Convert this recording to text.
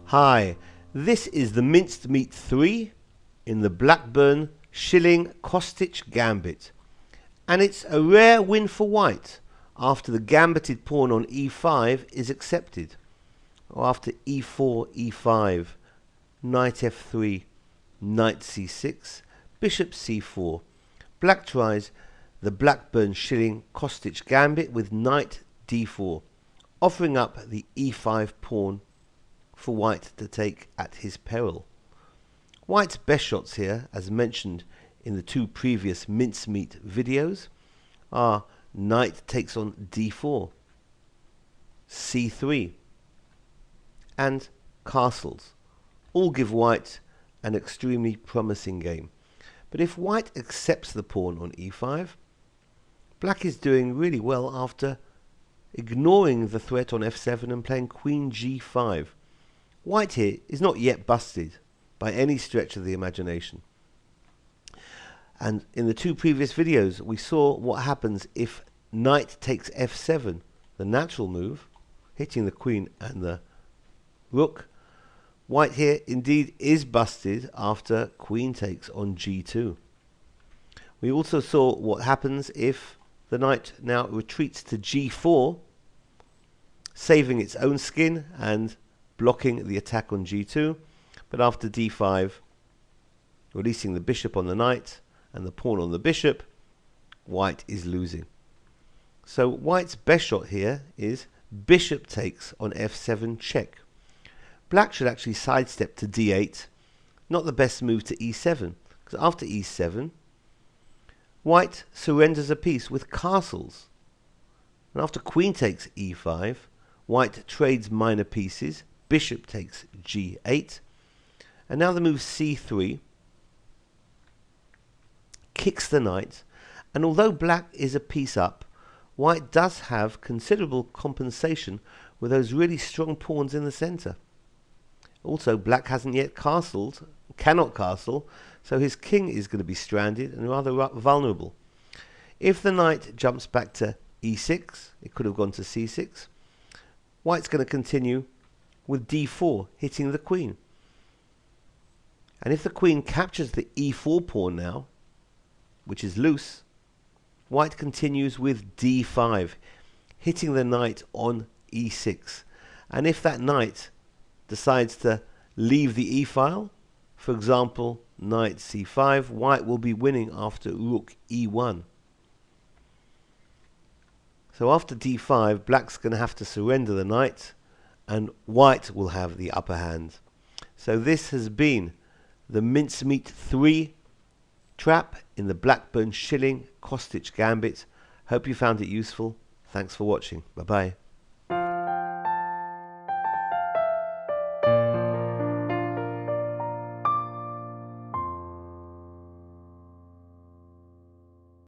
Hi, this is the Minced Meat 3 in the Blackburne Shilling Kostic Gambit, and it's a rare win for white after the gambited pawn on e5 is accepted, or after e4, e5, knight f3, knight c6, bishop c4. Black tries the Blackburne Shilling Kostic Gambit with knight d4, offering up the e5 pawn for white to take at his peril. White's best shots here, as mentioned in the two previous mincemeat videos, are knight takes on d4, c3, and castles. All give white an extremely promising game. But if white accepts the pawn on e5, black is doing really well after ignoring the threat on f7 and playing queen g5. White here is not yet busted by any stretch of the imagination. And in the two previous videos we saw what happens if knight takes f7, the natural move, hitting the queen and the rook. White here indeed is busted after queen takes on g2. We also saw what happens if the knight now retreats to g4, saving its own skin and blocking the attack on g2, but after d5, releasing the bishop on the knight and the pawn on the bishop, white is losing. So white's best shot here is bishop takes on f7 check. Black should actually sidestep to d8, not the best move to e7, because after e7, white surrenders a piece with castles. And after queen takes e5, white trades minor pieces, bishop takes g8, and now the move c3 kicks the knight, and although black is a piece up, white does have considerable compensation with those really strong pawns in the center. Also, black hasn't yet castled, cannot castle, so his king is going to be stranded and rather vulnerable. If the knight jumps back to e6, it could have gone to c6, white's going to continue with d4, hitting the queen. And if the queen captures the e4 pawn now, which is loose, white continues with d5, hitting the knight on e6. And if that knight decides to leave the e-file, for example, knight c5, white will be winning after rook e1. So after d5, black's going to have to surrender the knight, and white will have the upper hand. So this has been the Mincemeat 3 trap in the Blackburne Shilling Kostic Gambit. Hope you found it useful. Thanks for watching. Bye bye.